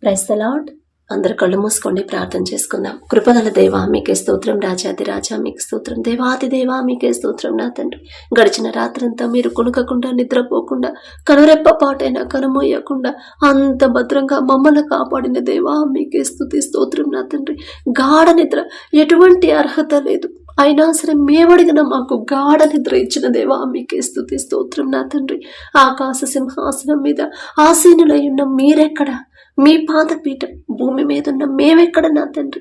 Praise the lord. అందరు కళ్ళు మూసుకోండి, ప్రార్థన చేసుకుందాం. కృపగల దేవా మీకే స్తోత్రం, రాజాది రాజా మీకు స్తోత్రం, దేవాది దేవా మీకే స్తోత్రం. నా తండ్రి, గడిచిన రాత్రంతా మీరు కొనుకకుండా నిద్రపోకుండా కనురెప్ప పాటైనా కనుమోయకుండా అంత భద్రంగా మమ్మల్ని కాపాడిన దేవా మీకే స్తుతి స్తోత్రం. నా తండ్రి, గాఢ నిద్ర ఎటువంటి అర్హత లేదు, అయినా సరే మేమడిగిన మాకు గాఢ నిద్ర ఇచ్చిన దేవా మీకే స్తుతి స్తోత్రం. నా తండ్రి, ఆకాశ సింహాసనం మీద ఆసీనులై ఉన్న మీరెక్కడ, మీ పాదపీఠం భూమి మీద ఉన్న మేమెక్కడ నా తండ్రి.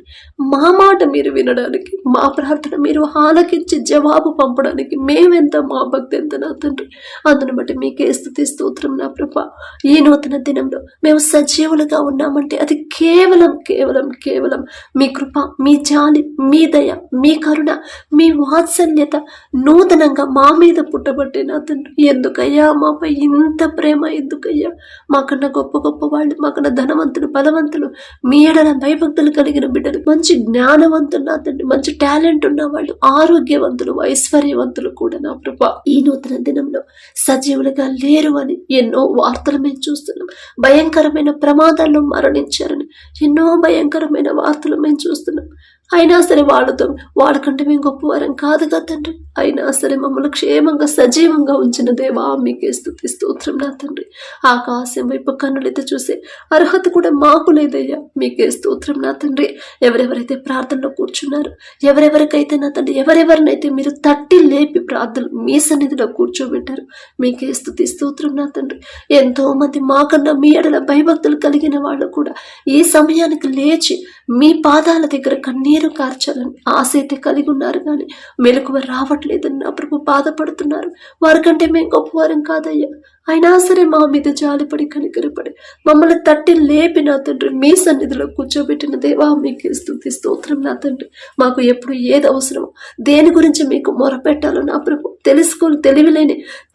మా మాట మీరు వినడానికి, మా ప్రార్థన మీరు ఆలకించి జవాబు పంపడానికి మేమెంత, మా భక్తి ఎంత నా తండ్రి. అందును బట్టి మీకే స్తుతి స్తోత్రం నా ప్రభా. ఈ నూతన దినంలో మేము సజీవులుగా ఉన్నామంటే అది కేవలం కేవలం కేవలం మీ కృప, మీ జాలి, మీ దయ, మీ కరుణ, మీ వాత్సల్యత నూతనంగా మా మీద పుట్టబట్టే నా తండ్రి. ఎందుకయ్యా మాపై ఇంత ప్రేమ, ఎందుకయ్యా మాకన్నా గొప్ప గొప్ప వాళ్ళు, మాకన్నా ధనవంతులు, బలవంతులు, మీ ఎడల భయభక్తులు కలిగిన బిడ్డలు, మంచి జ్ఞానవంతులు నా తండ్రి, మంచి టాలెంట్ ఉన్న వాళ్ళు, ఆరోగ్యవంతులు, ఐశ్వర్యవంతులు కూడా నా ప్రభా ఈ నూతన దినంలో సజీవులుగా లేరు అని ఎన్నో వార్తలు మేము చూస్తున్నాం. భయంకరమైన ప్రమాదాల్లో మరణించారని ఎన్నో భయంకరమైన వార్తలు మేము చూస్తున్నాం. అయినా సరే వాళ్ళకంటే మేము గొప్పవారం కాదు కదా తండ్రి. అయినా సరే మమ్మల్ని క్షేమంగా సజీవంగా ఉంచిన దేవా మీకే స్తుతి స్తోత్రం నా తండ్రి. ఆకాశం వైపు కన్నులైతే చూసే అర్హత కూడా మాకు లేదయ్యా, మీకే స్తోత్రం నా తండ్రి. ఎవరెవరైతే ప్రార్థనలో కూర్చున్నారు, ఎవరెవరికైతే నా తండ్రి, ఎవరెవరినైతే మీరు తట్టి లేపి ప్రార్థనలు మీ సన్నిధిలో కూర్చోబెట్టారు, మీకే స్తుతి స్తోత్రం నా తండ్రి. ఎంతో మంది మాకన్నా మీ ఎడల భయభక్తులు కలిగిన వాళ్ళు కూడా ఈ సమయానికి లేచి మీ పాదాల దగ్గర కన్నీరు కార్చాలని ఆశ అయితే కలిగి ఉన్నారు, కానీ మెలకువ రావట్లేదని నా ప్రభు బాధపడుతున్నారు. వారికంటే మేము గొప్పవారం కాదయ్యా, అయినా సరే మా మీద జాలిపడి కనికరపడి మమ్మల్ని తట్టి లేపి నా తండ్రి మీ సన్నిధిలో కూర్చోబెట్టిన దేవా మీకే స్తుతి స్తోత్రం నా తండ్రి. మాకు ఎప్పుడు ఏది అవసరమో, దేని గురించి మీకు మొరపెట్టాలో నా ప్రభు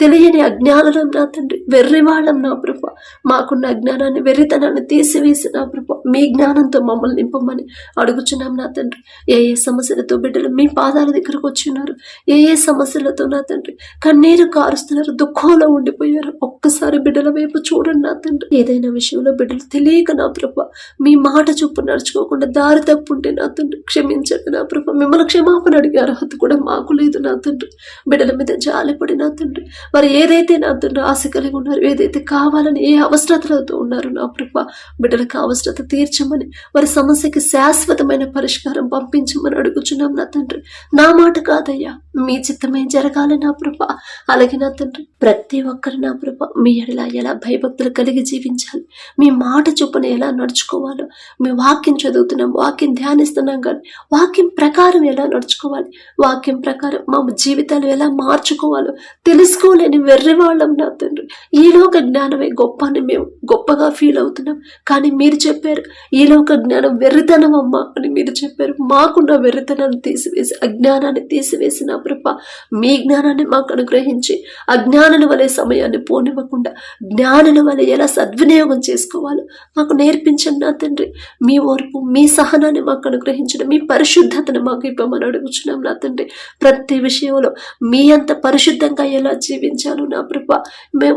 తెలియని అజ్ఞానం నా తండ్రి, వెర్రివాళ్ళం నా ప్రభు. మాకున్న అజ్ఞానాన్ని, వెర్రితనాన్ని తీసివేసి నా ప్రభు మీ జ్ఞానంతో మమ్మల్ని నింపమని అడుగుచున్నాం నా తండ్రి. ఏ సమస్యలతో బిడ్డలు మీ పాదాల దగ్గరకు వచ్చినారు, ఏ సమస్యలతో నా తండ్రి కన్నీరు కారుస్తున్నారు, దుఃఖంలో ఉండిపోయారు, ఒక్కసారి బిడ్డల వైపు చూడండి నా తండ్రి. ఏదైనా విషయంలో బిడ్డలు తెలియక నా ప్రభు మీ మాట చొప్పు నడుచుకోకుండా దారి తప్పుంటే నా తండ్రి క్షమించండి నా ప్రభు. మిమ్మల్ని క్షమాపణ అడిగే అర్హత కూడా మాకు లేదు నా తండ్రి. బిడ్డల మీద జాలిపడి నా తండ్రి, వారు ఏదైతే నా తండ్రి ఆశ కలిగి ఉన్నారు, ఏదైతే కావాలని ఏ అవసరతలతో ఉన్నారు నా ప్రభు, బిడ్డలకు అవసరత తీర్చమని, వారి సమస్యకి శాశ్వతమైన పరిష్కారం పంపించమని అడుగుచున్నాం నా తండ్రి. నా మాట కాదయ్యా, మీ చిత్తమే జరగాలి నా ప్రభు. అలాగే నా తండ్రి, ప్రతి ఒక్కరు నా ప్రభు మీ ఎడల ఎలా భయభక్తులు కలిగి జీవించాలి, మీ మాట చొప్పున ఎలా నడుచుకోవాలో, మీ వాక్యం చదువుతున్నాం, వాక్యం ధ్యానిస్తున్నాం, కానీ వాక్యం ప్రకారం ఎలా నడుచుకోవాలి, వాక్యం ప్రకారం మా జీవితాలు ఎలా మార్చుకోవాలో తెలుసుకోలేని వెర్రివాళ్ళం నా తండ్రి. ఈలోక జ్ఞానమే గొప్ప అని మేము గొప్పగా ఫీల్ అవుతున్నాం, కానీ మీరు చెప్పారు ఈలోక జ్ఞానం వెర్రితనం అమ్మా అని మీరు చెప్పారు. మాకున్న వెర్రితనాన్ని తీసివేసి, అజ్ఞానాన్ని తీసివేసి నా ప్రభ మీ జ్ఞానాన్ని మాకు అనుగ్రహించి, అజ్ఞానుల వలె సమయాన్ని పోనివ్వకుండా జ్ఞానుల వలె ఎలా సద్వినియోగం చేసుకోవాలో మాకు నేర్పించండి నా తండ్రి. మీ ఓర్పు, మీ సహనాన్ని మాకు అనుగ్రహించడం, మీ పరిశుద్ధతను మాకు ఇవ్వమని అడుగుచున్నాం నా తండ్రి. ప్రతి విషయంలో మీ అంత పరిశుద్ధంగా ఎలా జీవించాలో నా ప్రభ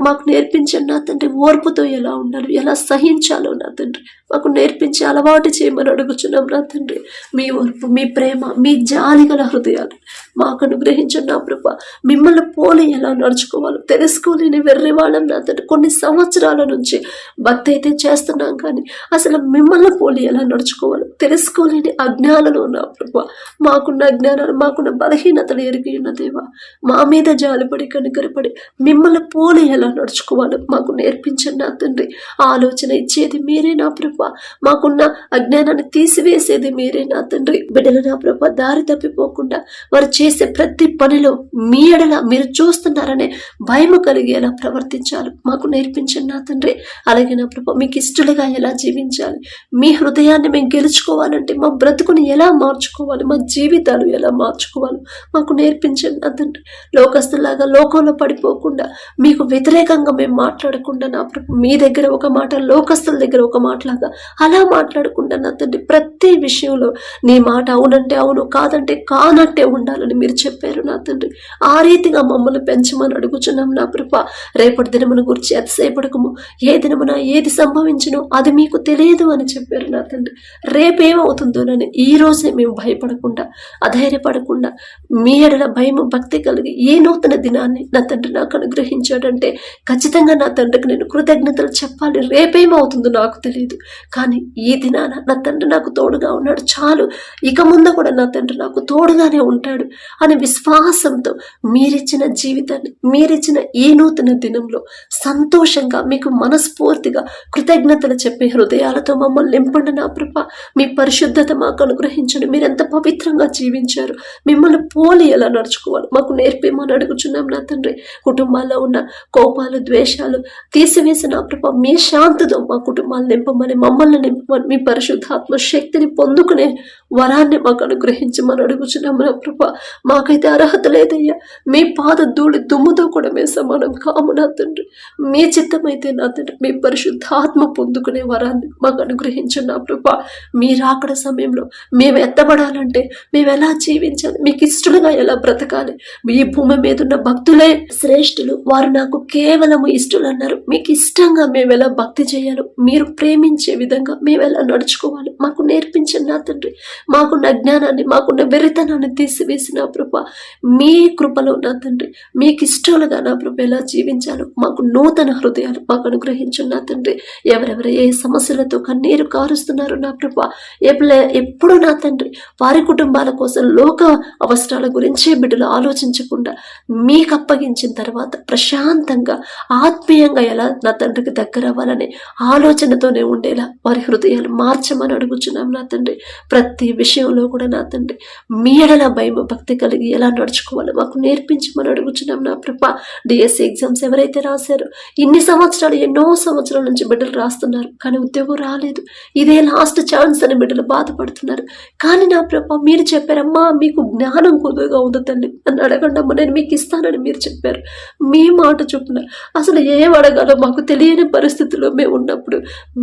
మాకు నేర్పించండి నా తండ్రి. ఓర్పుతో ఎలా ఉండాలో, ఎలా సహించాలో నా తండ్రి మాకు నేర్పించి అలవాటు చేయమని అడుగుచున్నాం నా తండ్రి. మీ ఓర్పు, మీ ప్రేమ, మీ జాలి గల హృదయాలు మాకు అనుగ్రహించండి నా ప్రభ. మిమ్మల్ని పోలి ఎలా నడుచుకోవాలో తెలుసుకోలేని వెర్రివాళ్ళం నా తండ్రి. కొన్ని సంవత్సరాల నుంచి భక్తి అయితే చేస్తున్నాం, కానీ అసలు మిమ్మల్ని పోలి ఎలా నడుచుకోవాలో తెలుసుకోలేని అజ్ఞానంలో నా ప్రభ. మాకున్న అజ్ఞానాలు, మాకున్న బలహీనతలు ఎరిగి ఉన్న దేవా, మా మీద జాలిపడి కనికరపడి మిమ్మల్ని పోలి ఎలా నడుచుకోవాలో మాకు నేర్పించండి నా తండ్రి. ఆలోచన ఇచ్చేది మీరే నా ప్రభ, మాకున్న అజ్ఞానాన్ని తీసివేసేది మీరే నా తండ్రి. బిడ్డలు నా ప్రభ దారి తప్పిపోకుండా వారు చేసే ప్రతి పనిలో మీ ఎడల మీరు చూస్తున్నారనే భయము కలిగి ఎలా ప్రవర్తించాలి మాకు నేర్పించండి నా తండ్రి. అలాగే నా ప్రభ మీకు ఇష్టలుగా ఎలా జీవించాలి, మీ హృదయాన్ని మేము గెలుచుకోవాలంటే మా బ్రతుకుని ఎలా మార్చుకోవాలి, మా జీవితాలు ఎలా మార్చుకోవాలి మాకు నేర్పించండి నా తండ్రి. లోకస్తులాగా లోకంలో పడిపోకుండా, మీకు వ్యతిరేకంగా మేము మాట్లాడకుండా నా ప్రభు మీ దగ్గర ఒక మాట, లోకస్తుల దగ్గర ఒక మాటలాగా అలా మాట్లాడకుండా నా తండ్రి ప్రతి విషయంలో నీ మాట అవునంటే అవును, కాదంటే కానట్టే ఉండాలని మీరు చెప్పారు నా తండ్రి. ఆ రీతిగా మమ్మల్ని పెంచమని అడుగుచున్నాం నా ప్రభ. రేపటి దినమును గురించి అతిశయపడకము. ఏ దినమున ఏది సంభవించునో అది మీకు తెలియదు అని చెప్పారు నా తండ్రి. రేపేమవుతుందోనని ఈ రోజే మేము భయపడకుండా, అధైర్యపడకుండా, మీ ఎడల భయము భక్తి కలిగి ఏ నూతన దినాన్ని నా తండ్రి నాకు అనుగ్రహించాడంటే ఖచ్చితంగా నా తండ్రికి నేను కృతజ్ఞతలు చెప్పాలి. రేపేమవుతుందో నాకు తెలియదు, కానీ ఈ దినాన నా తండ్రి నాకు తోడుగా ఉన్నాడు చాలు, ఇక ముందు కూడా నా తండ్రి నాకు తోడుగానే ఉంటాడు అనే విశ్వాసంతో మీరిచ్చిన జీవితాన్ని, మీరిచ్చిన ఈ నూతన దినంలో సంతోషంగా మీకు మనస్ఫూర్తిగా కృతజ్ఞతలు చెప్పే హృదయాలతో మమ్మల్ని నింపండి నా ప్రభ. మీ పరిశుద్ధత మాకు అనుగ్రహించండి. మీరు ఎంత పవిత్రంగా జీవించారు, మిమ్మల్ని పోలి ఎలా నడుచుకోవాలి మాకు నేర్పేమని అడుగుచున్నాం నా తండ్రి. కుటుంబాల్లో ఉన్న కోపాలు, ద్వేషాలు తీసివేసి నా ప్రభ మీ శాంతితో మా కుటుంబాలు నింపమని, మమ్మల్ని నింపమని, మీ పరిశుద్ధాత్మ శక్తిని పొందుకునే వరాన్ని మాకు అనుగ్రహించమని అడుగుచున్నాం నా ప్రభ. మాకైతే అర్హత లేదయ్యా, మీ పాద ధూళి దుమ్ముతో కూడా మేము సమానం కాము నా తండ్రి. మీ చిత్తమైతే నా తండ్రి మీ పరిశుద్ధాత్మ పొందుకునే వరాన్ని మాకు అనుగ్రహించండి నా ప్రభ. మీరు అక్కడ సమయంలో మేము ఎత్తబడాలంటే మేము ఎలా జీవించాలి, మీకు ఇష్టలుగా ఎలా బ్రతకాలి. ఈ భూమి మీద ఉన్న భక్తులే శ్రేష్ఠులు, వారు నాకు కేవలము ఇష్టలు అన్నారు. మీకు ఇష్టంగా మేము ఎలా భక్తి చేయాలో, మీరు ప్రేమించే విధంగా మేము ఎలా నడుచుకోవాలి మాకు నేర్పించండి నా తండ్రి. మాకున్న జ్ఞానాన్ని, మాకున్న వెరితనాన్ని తీసివేసి నా ప్రభ మీ కృపలో నా తండ్రి మీకు ఇష్టలుగా నా ప్రభ ఎలా జీవించాలో మాకు నూతన హృదయాలు మాకు అనుగ్రహించండి నా తండ్రి. ఎవరెవరు ఏ సమస్యలతో కన్నీరు కారుస్తున్నారు నా ప్రభ, ఎప్పుడు నా తండ్రి వారి కుటుంబాల కోసం లోక అవసరాల గురించే బిడ్డలు ఆలోచించకుండా మీకు అప్పగించిన తర్వాత ప్రశాంతంగా ఆత్మీయంగా ఎలా నా తండ్రికి దగ్గర అవ్వాలనే ఆలోచనతోనే ఉండేలా వారి హృదయాలు మార్చమని అడుగుచున్నాం నా తండ్రి. ప్రతి విషయంలో కూడా నా తండ్రి మీ ఎడల భయం భక్తి కలిగి ఎలా నడుచుకోవాలో మాకు నేర్పించమని అడుగుచున్నాం నా ప్రభ. డిఎస్సి ఎగ్జామ్స్ ఎవరైతే రాశారో ఇన్ని సంవత్సరాలు, ఎన్నో సంవత్సరాల నుంచి బిడ్డలు రాస్తున్నారు కానీ ఉద్యోగం రాలేదు, ఇదే లాస్ట్ ఛాన్స్ అని బిడ్డలు బాధపడుతున్నారు. కానీ నా ప్రభ మీరు చెప్పారమ్మా మీకు జ్ఞానం కొద్దిగా ఉంది తల్లి అని అడగండి అమ్మ, నేను మీకు ఇస్తానని మీరు చెప్పారు. మీ మాట చొప్పున అసలు ఏం అడగాలో మాకు తెలియని పరిస్థితుల్లో మేము ఉన్నప్పుడు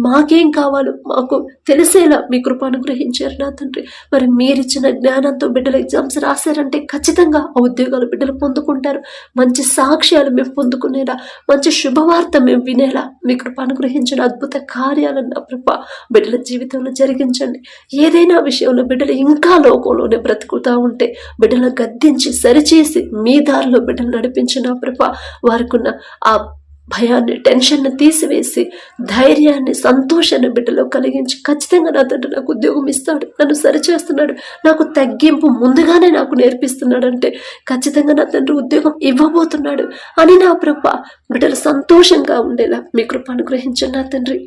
మాకేం కావాలో మాకు తెలిసేలా మీ కృప అనుగ్రహించారు నా తండ్రి. మరి మీరిచ్చిన జ్ఞానంతో బిడ్డలు ఎగ్జామ్స్ రాశారంటే ఖచ్చితంగా ఆ ఉద్యోగాలు బిడ్డలు పొందుకుంటారు. మంచి సాక్ష్యాలు మేము పొందుకునేలా, మంచి శుభవార్త మేము వినేలా మీ కృప అనుగ్రహించిన అద్భుత కార్యాలను నా ప్రభ బిడ్డల జీవితంలో జరిగించండి. ఏదైనా విషయంలో బిడ్డలు ఇంకా లోకంలోనే బ్రతుకుతూ ఉంటే బిడ్డలు గద్దించి సరిచేసి మీ దారిలో బిడ్డలు నడిపించిన ప్రభ వారికి ఉన్న ఆ భయాన్ని, టెన్షన్ని తీసివేసి ధైర్యాన్ని, సంతోషాన్ని బిడ్డలో కలిగించి ఖచ్చితంగా నా తండ్రి నాకు ఉద్యోగం ఇస్తాడు, నన్ను సరిచేస్తున్నాడు, నాకు తగ్గింపు ముందుగానే నాకు నేర్పిస్తున్నాడు అంటే ఖచ్చితంగా నా తండ్రి ఉద్యోగం ఇవ్వబోతున్నాడు అని నా ప్రభ బిడ్డలు సంతోషంగా ఉండేలా మీ కృప అనుగ్రహించండి నా తండ్రి.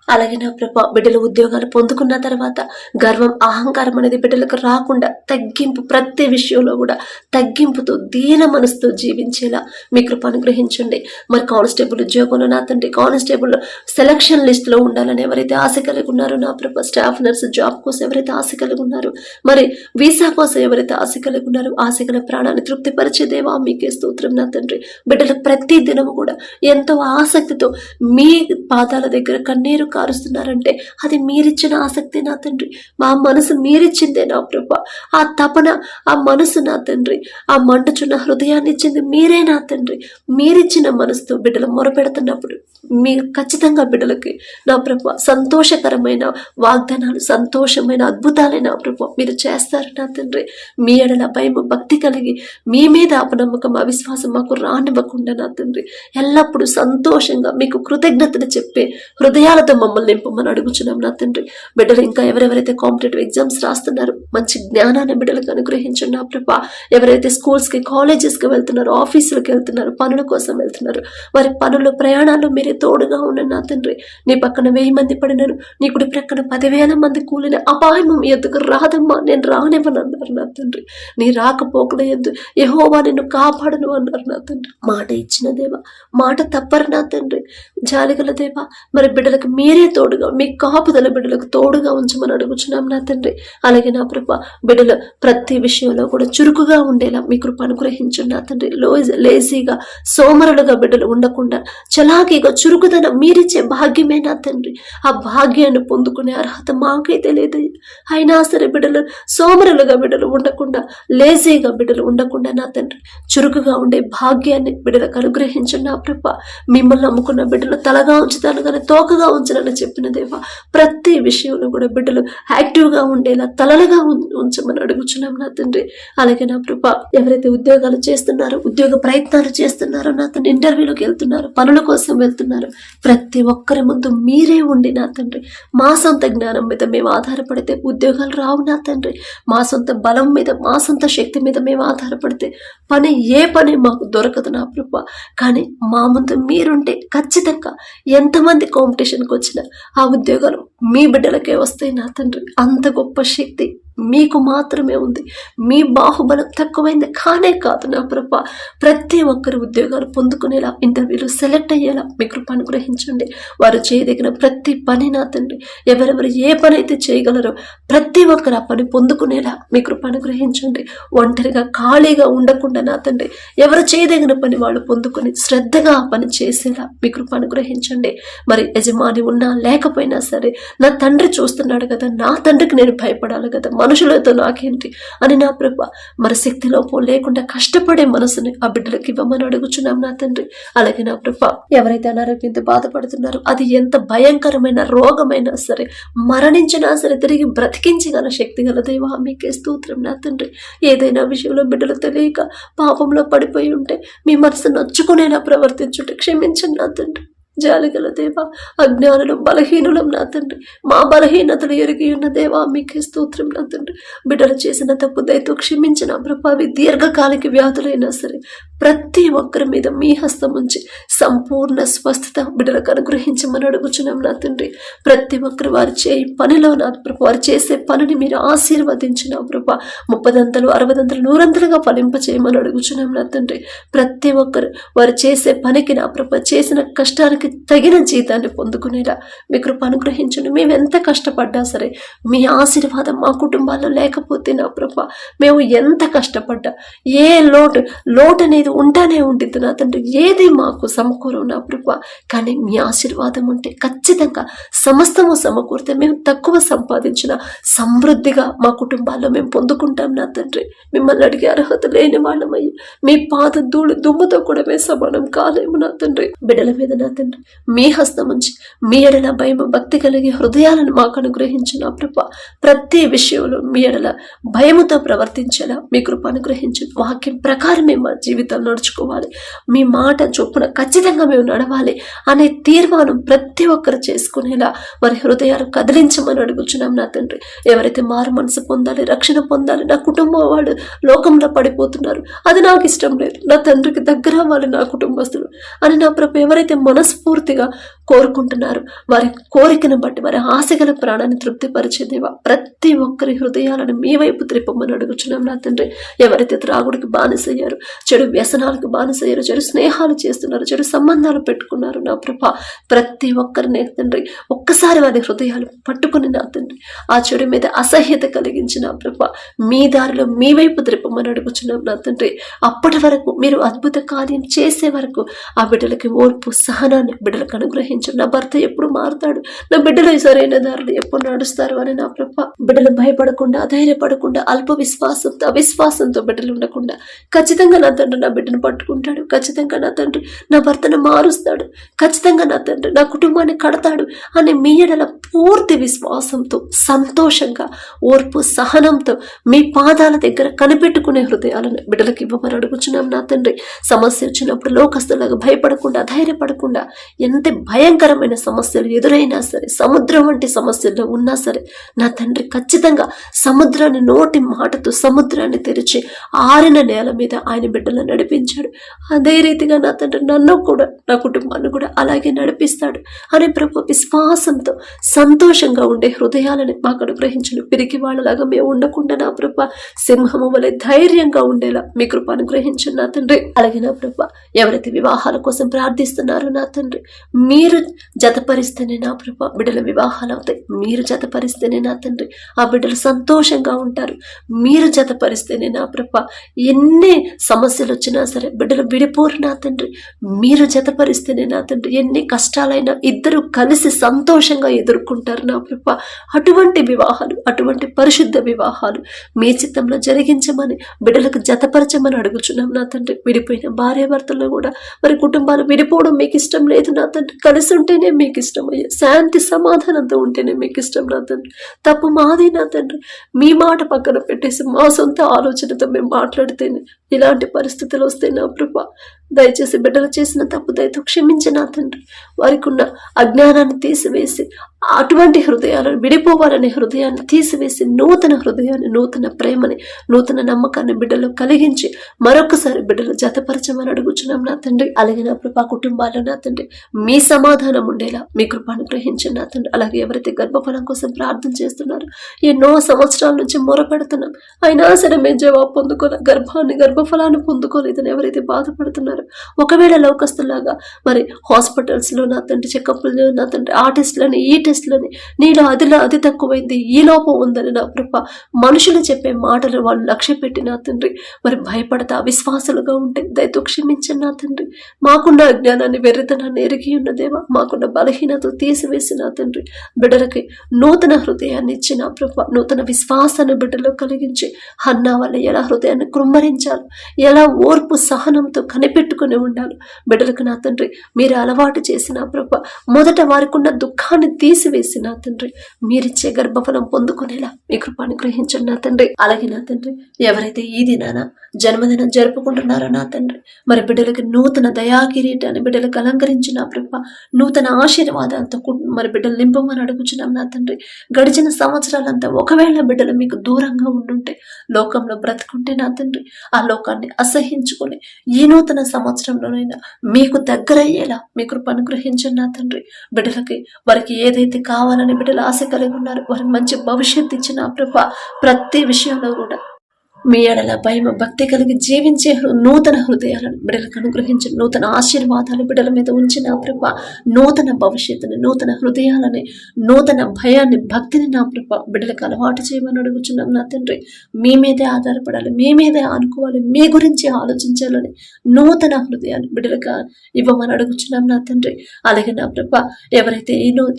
అలాగే నా ప్రభ బిడ్డలు ఉద్యోగాలు పొందుకున్న తర్వాత గర్వం, అహంకారం అనేది బిడ్డలకు రాకుండా తగ్గింపు, ప్రతి విషయంలో కూడా తగ్గింపుతో దీన మనసుతో జీవించేలా మీ కృప అనుగ్రహించండి. మరి కానిస్టేబుల్ ఉద్యోగంలో నా తండ్రి కానిస్టేబుల్ సెలక్షన్ లిస్టులో ఉండాలని ఎవరైతే ఆశ కలిగి ఉన్నారో నా ప్రభ, స్టాఫ్ నర్స్ జాబ్ కోసం ఎవరైతే ఆశ కలిగి ఉన్నారో, మరి వీసా కోసం ఎవరైతే ఆశ కలిగి ఉన్నారో, ఆశ గల ప్రాణాన్ని తృప్తిపరిచే దేవా మీకే స్తోత్రం నా తండ్రి. బిడ్డలు ప్రతి దినము కూడా ఎంతో ఆసక్తితో మీ పాదాల దగ్గర కన్నీరు కారుస్తున్నారంటే అది మీరిచ్చిన ఆసక్తి నా తండ్రి. మా మనసు మీరిచ్చిందే నా ప్రభ. ఆ తపన, ఆ మనసు నా తండ్రి, ఆ మంటచున్న హృదయాన్ని ఇచ్చింది మీరే నా తండ్రి. మీరిచ్చిన మనసుతో బిడ్డలు మొరపెడుతున్నప్పుడు మీరు ఖచ్చితంగా బిడ్డలకి నా ప్రభ సంతోషకరమైన వాగ్దానాలు, సంతోషమైన అద్భుతాలైన ప్రభ మీరు చేస్తారు నా తండ్రి. మీ ఎడల భయం భక్తి కలిగి మీ మీద అపనమ్మకం, అవిశ్వాసం మాకు రానివ్వకుండా నా తండ్రి ఎల్లప్పుడూ సంతోషంగా మీకు కృతజ్ఞతలు చెప్పే హృదయాలతో మమ్మల్ని నింపమని అడుగుచున్నాం నా తండ్రి. బిడ్డలు ఇంకా ఎవరెవరైతే కాంపిటేటివ్ ఎగ్జామ్స్ రాస్తున్నారు మంచి జ్ఞానాన్ని బిడ్డలకు అనుగ్రహించండి నా ప్రభ. ఎవరైతే స్కూల్స్కి, కాలేజెస్కి వెళ్తున్నారో, ఆఫీసులకు వెళ్తున్నారు, పనుల కోసం వెళ్తున్నారు, వారి పనులు, ప్రయాణాల్లో మీరే తోడుగా ఉన్నాను నా తండ్రి. నీ పక్కన 1000 మంది పడినారు, నీ కుడి ప్రక్కన 10,000 మంది కూలిన అపాయం మీ ఎద్దుకు రాదమ్మా, నేను రానివ్వను అన్నారు నా తండ్రి. నీ రాకపోకల ఎద్దు యెహోవా నిన్ను కాపాడను అన్నారు నా తండ్రి. మాట ఇచ్చిన దేవా, మాట తప్పరు నా తండ్రి. జాలిగల దేవా, మరి బిడ్డలకు మీ మీరే తోడుగా, మీ కాపుదల బిడ్డలకు తోడుగా ఉంచమని అడుగుచున్నాం నా తండ్రి. అలాగే నా ప్రభ బిడ్డలు ప్రతి విషయంలో కూడా చురుకుగా ఉండేలా మీ కృప అనుగ్రహించండి నా తండ్రి. లేజీగా సోమరులుగా బిడ్డలు ఉండకుండా చలాకీగా చురుకుదనం మీరిచ్చే భాగ్యమే నా తండ్రి. ఆ భాగ్యాన్ని పొందుకునే అర్హత మాకైతే లేదు. అయినా సరే బిడ్డలు సోమరులుగా బిడ్డలు ఉండకుండా, లేజీగా బిడ్డలు ఉండకుండా నా తండ్రి చురుకుగా ఉండే భాగ్యాన్ని బిడ్డలకు అనుగ్రహించండి నా ప్రభ. మిమ్మల్ని నమ్ముకున్న బిడ్డలు తలగా ఉంచుతాను కానీ తోకగా ఉంచాలని చెప్పిన దేవా, ప్రతి విషయంలో కూడా బిడ్డలు యాక్టివ్గా ఉండేలా తలలుగా ఉంచమని అడుగుచున్నాం నా తండ్రి. అలాగే నా ప్రభ ఎవరైతే ఉద్యోగాలు చేస్తున్నారో, ఉద్యోగ ప్రయత్నాలు చేస్తున్నారో నా తండ్రి, ఇంటర్వ్యూలోకి వెళ్తున్నారు, పనుల కోసం వెళ్తున్నారు, ప్రతి ఒక్కరి ముందు మీరే ఉండి నా తండ్రి. మా సొంత జ్ఞానం మీద మేము ఆధారపడితే ఉద్యోగాలు రావు నా తండ్రి. మా సొంత బలం మీద, మా సొంత శక్తి మీద మేము ఆధారపడితే ఏ పని మాకు దొరకదు నా ప్రభ. కానీ మా ముందు మీరుంటే ఖచ్చితంగా ఎంతమంది కాంపిటీషన్కి వచ్చినా ఆ ఉద్యోగాలు మీ బిడ్డలకే వస్తాయి నా తండ్రి. అంత గొప్ప శక్తి మీకు మాత్రమే ఉంది. మీ బాహుబలం తక్కువైంది కానే కాదు నా ప్రభ. ప్రతి ఒక్కరు ఉద్యోగాలు పొందుకునేలా, ఇంటర్వ్యూలు సెలెక్ట్ అయ్యేలా మీ కృప అనుగ్రహించండి. వారు చేయదగిన ప్రతి పని నా తండ్రి, ఎవరెవరు ఏ పని అయితే చేయగలరో ప్రతి ఒక్కరు ఆ పని పొందుకునేలా మీ కృప అనుగ్రహించండి. ఒంటరిగా ఖాళీగా ఉండకుండా నా తండ్రి ఎవరు చేయదగిన పని వాళ్ళు పొందుకొని శ్రద్ధగా ఆ పని చేసేలా మీ కృప అనుగ్రహించండి. మరి యజమాని ఉన్నా లేకపోయినా సరే నా తండ్రి చూస్తున్నాడు కదా, నా తండ్రికి నేను భయపడాలి కదా, మనుషులతో నాకేంటి అని నా ప్రభ మరి శక్తిలోపం లేకుండా కష్టపడే మనసుని ఆ బిడ్డలకి ఇవ్వమని అడుగుచున్నాం నా తండ్రి. అలాగే నా ప్రభ ఎవరైతే అనారోగ్యంతో బాధపడుతున్నారో, అది ఎంత భయంకరమైన రోగమైనా సరే, మరణించినా సరే తిరిగి బ్రతికించగల శక్తి గల దేవా మీకే స్తోత్రం నా తండ్రి. ఏదైనా విషయంలో బిడ్డలు తెలియక పాపంలో పడిపోయి ఉంటే, మీ మనసు నొచ్చుకునేలా ప్రవర్తించుంటే క్షమించండి నా తండ్రి. జాలిగల దేవా, అజ్ఞానులం బలహీనులం నా తండ్రి, మా బలహీనతలు ఎరిగి ఉన్న దేవా మీకే స్తోత్రం నా తండ్రి. బిడ్డలు చేసిన తప్పు దయతో క్షమించిన ప్రభావి దీర్ఘకాలిక వ్యాధులైనా సరే ప్రతి ఒక్కరి మీద మీ హస్తం ఉంచి సంపూర్ణ స్వస్థత బిడ్డలకు అనుగ్రహించమని అడుగుచున్నాం నా తండ్రి. ప్రతి ఒక్కరు వారు చేయి పనిలో నా ప్రభు, వారు చేసే పనిని మీరు ఆశీర్వదించిన ప్రభా 30 60 100 ఫలింప చేయమని అడుగుచున్నాం నా తండ్రి. ప్రతి ఒక్కరు వారు చేసే పనికి నా ప్రభ, చేసిన కష్టానికి తగిన జీతాన్ని పొందుకునేలా మీ కృప అనుగ్రహించండి. మేము ఎంత కష్టపడ్డా సరే మీ ఆశీర్వాదం మా కుటుంబాల్లో లేకపోతే నా ప్రభ, మేము ఎంత కష్టపడ్డా ఏ లోటు అనేది ఉంటానే ఉంటుంది నా తండ్రి. ఏది మాకు సమకూరు నా ప్రభ, కానీ మీ ఆశీర్వాదం ఉంటే ఖచ్చితంగా సమస్తము సమకూరితే మేము తక్కువ సంపాదించిన సమృద్ధిగా మా కుటుంబాల్లో మేము పొందుకుంటాం నా తండ్రి. మిమ్మల్ని అడిగే అర్హత లేని వాళ్ళమయ్యి మీ పాద దుమ్ముతో కూడా మేము సమానం కాలేము నా తండ్రి. బిడ్డల మీద నా తండ్రి మీ హస్తం ఉంచి మీ ఎడల భయం భక్తి కలిగే హృదయాలను మాకు అనుగ్రహించిన ప్రభ, ప్రతి విషయంలో మీ ఎడల భయముతో ప్రవర్తించేలా మీ కృప అనుగ్రహించి వాక్యం ప్రకారమే మా జీవితం నడుచుకోవాలి, మీ మాట చొప్పున ఖచ్చితంగా మేము నడవాలి అనే తీర్మానం ప్రతి ఒక్కరు చేసుకునేలా వారి హృదయాలు కదిలించమని అడుగుచున్నాం నా తండ్రి. ఎవరైతే మారు మనసు పొందాలి, రక్షణ పొందాలి, నా కుటుంబం వాళ్ళు లోకంలో పడిపోతున్నారు, అది నాకు ఇష్టం లేదు, నా తండ్రికి దగ్గర అవ్వాలి నా కుటుంబస్తులు అని నా ప్రభు ఎవరైతే మనస్ఫూర్తిగా కోరుకుంటున్నారు, వారి కోరికను బట్టి వారి ఆశగల ప్రాణాన్ని తృప్తిపరిచేదేవా ప్రతి ఒక్కరి హృదయాలను మీ వైపు త్రిప్పమని అడుగుచున్నాం నా తండ్రి. ఎవరైతే త్రాగుడికి బానిసయ్యారు, చెడు వ్యసనాలకు బానిసయ్యారు, చెడు స్నేహాలు చేస్తున్నారు, చెడు సంబంధాలు పెట్టుకున్నారు నా ప్రభ, ప్రతి ఒక్కరిని తండ్రి ఒక్కసారి వారి హృదయాలు పట్టుకుని నా తండ్రి ఆ చెడు మీద అసహ్యత కలిగించిన ప్రభ మీ దారిలో మీ వైపు త్రిప్పమని అడుగుచున్నాం నా తండ్రి. అప్పటి వరకు మీరు అద్భుత కార్యం చేసే వరకు ఆ బిడ్డలకి ఓర్పు సహనాన్ని బిడ్డలకు అనుగ్రహించండి. నా భర్త ఎప్పుడు మారుతాడు, నా బిడ్డలు సరైన దారులు ఎప్పుడు నడుస్తారు అని నా ప్రభ బిడ్డలు భయపడకుండా, అధైర్యపడకుండా, అల్ప విశ్వాసంతో అవిశ్వాసంతో బిడ్డలు ఉండకుండా ఖచ్చితంగా నా తండ్రి నా బిడ్డను పట్టుకుంటాడు, ఖచ్చితంగా నా తండ్రి నా భర్తను మారుస్తాడు, ఖచ్చితంగా నా తండ్రి నా కుటుంబాన్ని కడతాడు అని మీ ఎడల పూర్తి విశ్వాసంతో సంతోషంగా ఓర్పు సహనంతో మీ పాదాల దగ్గర కనిపెట్టుకునే హృదయాలను బిడ్డలకు ఇవ్వమని అడుగుచున్నాం నా తండ్రి. సమస్య వచ్చినప్పుడు లోకస్తులాగా భయపడకుండా, అధైర్యపడకుండా, ఎంత భయంకరమైన సమస్యలు ఎదురైనా సరే, సముద్రం వంటి సమస్యల్లో ఉన్నా సరే నా తండ్రి ఖచ్చితంగా సముద్రాన్ని నోటి మాటతో సముద్రాన్ని తెరిచి ఆరిన నేల మీద ఆయన బిడ్డలను నడిపించాడు. అదే రీతిగా నా తండ్రి నన్ను కూడా నా కుటుంబాన్ని కూడా అలాగే నడిపిస్తాడు అని ప్రభు విశ్వాసంతో సంతోషంగా ఉండే హృదయాలని మాకు అనుగ్రహించను. పిరికి వాళ్ళలాగా మేము ఉండకుండా నా ప్రభ సింహము వలె ధైర్యంగా ఉండేలా మీ కృప అనుగ్రహించను నా తండ్రి. అలాగే నా ప్రభ ఎవరైతే వివాహాల కోసం ప్రార్థిస్తున్నారో నా తండ్రి తండ్రి. మీరు జతపరిస్తేనే నా ప్రభ బిడ్డల వివాహాలు అవుతాయి. మీరు జతపరిస్తేనే నా తండ్రి ఆ బిడ్డలు సంతోషంగా ఉంటారు. మీరు జతపరిస్తేనే నా ప్రభ ఎన్ని సమస్యలు వచ్చినా సరే బిడ్డలు విడిపోరు నా తండ్రి. మీరు జతపరిస్తేనే నా తండ్రి ఎన్ని కష్టాలైనా ఇద్దరు కలిసి సంతోషంగా ఎదుర్కొంటారు నా ప్రభ. అటువంటి వివాహాలు, అటువంటి పరిశుద్ధ వివాహాలు మీ చిత్తంలో జరిగించమని బిడ్డలకు జతపరచమని అడుగుచున్నాం నా తండ్రి. విడిపోయిన భార్యాభర్తల్లో కూడా మరి కుటుంబాలు విడిపోవడం మీకు ఇష్టం లేదు నా తండ్రి. కలిసి ఉంటేనే మీకు ఇష్టం అయ్యా. శాంతి సమాధానంతో ఉంటేనే మీకు ఇష్టం నా తండ్రి. తప్పు మాది నా తండ్రి. మీ మాట పక్కన పెట్టేసి మా సొంత ఆలోచనతో మేము మాట్లాడితేనే ఇలాంటి పరిస్థితులు వస్తాయి నా ప్రభ. దయచేసి బిడ్డలు చేసిన తప్పు దయతో క్షమించి నా తండ్రి. వారికి ఉన్న అజ్ఞానాన్ని తీసివేసి అటువంటి హృదయాలను, విడిపోవాలనే హృదయాన్ని తీసివేసి నూతన హృదయాన్ని, నూతన ప్రేమని, నూతన నమ్మకాన్ని బిడ్డలు కలిగించి మరొకసారి బిడ్డలు జతపరచమని అడుగుచున్నాం నా తండ్రి. అలాగే నా ప్రభా కుటుంబాల్లో నా తండ్రి మీ సమాధానం ఉండేలా మీ కృపను గ్రహించండి నా తండ్రి. అలాగే ఎవరైతే గర్భఫలం కోసం ప్రార్థన చేస్తున్నారో ఎన్నో సంవత్సరాల నుంచి మొరపెడుతున్నాం, అయినా సరే మేము జవాబు పొందుకోలే, గర్భఫలాన్ని పొందుకోలేదని ఎవరైతే బాధపడుతున్నారో, ఒకవేళ లోకస్తులాగా మరి హాస్పిటల్స్ లో నా తండ్రి చెకప్లు నా తండ్రి ఆ టెస్ట్లని ఈ టెస్ట్లని నీలో అది తక్కువైంది, ఈ లోపం ఉందని నా ప్రభ మనుషులు చెప్పే మాటలు వాళ్ళు లక్ష్య పెట్టి నా తండ్రి మరి భయపడతా అవిశ్వాసులుగా ఉంటే దయతో క్షమించండి నా తండ్రి. మాకున్న అజ్ఞానాన్ని, వెర్రితనాన్ని ఎరిగి ఉన్న దేవా, మాకున్న బలహీనత తీసివేసి నా తండ్రి బిడ్డలకి నూతన హృదయాన్ని ఇచ్చి నా ప్రభ నూతన విశ్వాసాన్ని బిడ్డలో కలిగించి హన్నా వల్ల ఎలా హృదయాన్ని కృమ్మరించాలి, ఎలా ఓర్పు సహనంతో కనిపెట్టుకుని ఉండాలి బిడ్డలకు నా తండ్రి మీరు అలవాటు చేసిన ప్రభ. మొదట వారికి ఉన్న దుఃఖాన్ని తీసివేసి నా తండ్రి మీరిచ్చే గర్భఫలం పొందుకునేలా మీ కృపాను గ్రహించండి నా తండ్రి. అలాగే నా తండ్రి ఎవరైతే ఈ దినాన జన్మదినం జరుపుకుంటున్నారో నా తండ్రి మరి బిడ్డలకి నూతన దయా కిరీటాన్ని బిడ్డలకు అలంకరించిన ప్రభ, నూతన ఆశీర్వాదాలతో మరి బిడ్డలు నింపమని అడుగుచున్నాం నా తండ్రి. గడిచిన సంవత్సరాలంతా ఒకవేళ బిడ్డలు మీకు దూరంగా ఉండుంటే, లోకంలో బ్రతుకుంటే నా తండ్రి ఆ లోకాన్ని అసహించుకొని ఈ నూతన సంవత్సరంలోనైనా మీకు దగ్గరయ్యేలా మీ కృపను గ్రహించండి నా తండ్రి. బిడ్డలకి వారికి ఏదైతే కావాలని బిడ్డలు ఆశ కలిగి ఉన్నారు, వారికి మంచి భవిష్యత్తు ఇచ్చిన ప్రభ ప్రతి విషయంలో కూడా మీ ఎడల భయం భక్తి కలిగి జీవించే నూతన హృదయాలను బిడ్డలకు అనుగ్రహించిన నూతన ఆశీర్వాదాలు బిడ్డల మీద ఉంచిన ప్రభ, నూతన భవిష్యత్తుని, నూతన హృదయాలని, నూతన భయాన్ని, భక్తిని నా ప్రభ బిడ్డలకు అలవాటు చేయమని అడుగుచున్నాం నా తండ్రి. మీ మీదే ఆధారపడాలి, మీ మీదే ఆనుకోవాలి, మీ గురించి ఆలోచించాలని నూతన హృదయాన్ని బిడ్డలకు ఇవ్వమని అడుగుచున్నాం నా తండ్రి. అలాగే నా ప్రభ ఎవరైతే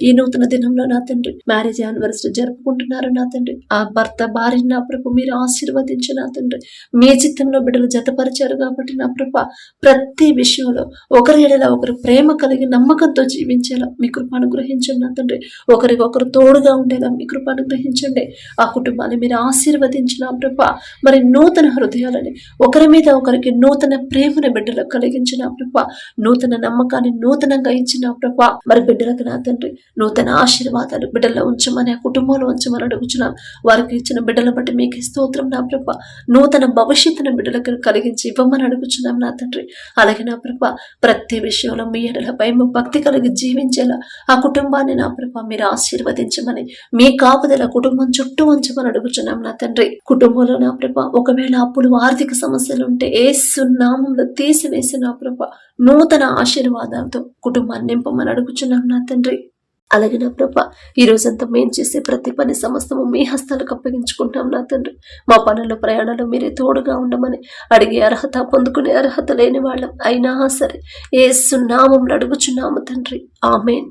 ఈ నూతన దినంలో నా తండ్రి మ్యారేజ్ యానివర్సరీ జరుపుకుంటున్నారో నా తండ్రి ఆ భర్త భార్యని నా ప్రభ మీరు ఆశీర్వదించి నా తండ్రి మీ చిత్తంలో బిడ్డలు జతపరిచారు కాబట్టి నా ప్రభ ప్రతి విషయంలో ఒకరి ఎడల ఒకరు ప్రేమ కలిగి నమ్మకంతో జీవించేలా మీ కృపను గ్రహించండి నా తండ్రి. ఒకరికొకరు తోడుగా ఉండేలా మీ కృపను గ్రహించండి. ఆ కుటుంబాన్ని మీరు ఆశీర్వదించిన ప్రభ మరి నూతన హృదయాలని, ఒకరి మీద ఒకరికి నూతన ప్రేమను బిడ్డలకు కలిగించిన ప్రభ, నూతన నమ్మకాన్ని నూతనంగా ఇచ్చిన ప్రభ మరి బిడ్డలకు నా తండ్రి నూతన ఆశీర్వాదాలు బిడ్డల్లో ఉంచమని, ఆ కుటుంబంలో ఉంచమని అడుగుచున్నాం. వారికి ఇచ్చిన బిడ్డల బట్టి మీకు స్తోత్రం నా ప్రభ. నూతన భవిష్యత్తును బిడ్డలకు కలిగించి ఇవ్వమని అడుగుచున్నాం నా తండ్రి. అలాగే నా ప్రభ ప్రతి విషయంలో మీ ఎడల భయం భక్తి కలిగి జీవించేలా ఆ కుటుంబాన్ని నా ప్రభ మీరు ఆశీర్వదించమని, మీ కాపుదల కుటుంబం చుట్టూ ఉంచమని అడుగుచున్నాం నా తండ్రి. కుటుంబంలో నా ప్రభ ఒకవేళ అప్పులు, ఆర్థిక సమస్యలు ఉంటే యేసు నామములో తీసివేసి నా ప్రభ నూతన ఆశీర్వాదాలతో కుటుంబాన్ని నింపమని అడుగుచున్నాం నా తండ్రి. అలాగే నా ప్రభ ఈ రోజంతా మేము చేసే ప్రతి పని సమస్తము మీ హస్తాలకు అప్పగించుకుంటాం నా తండ్రి. మా పనుల్లో, ప్రయాణాలు మీరే తోడుగా ఉండమని, అడిగే అర్హత, పొందుకునే అర్హత లేని వాళ్ళం అయినా సరే యేసు నామములో అడుగుచున్నాము తండ్రి. ఆమేన్.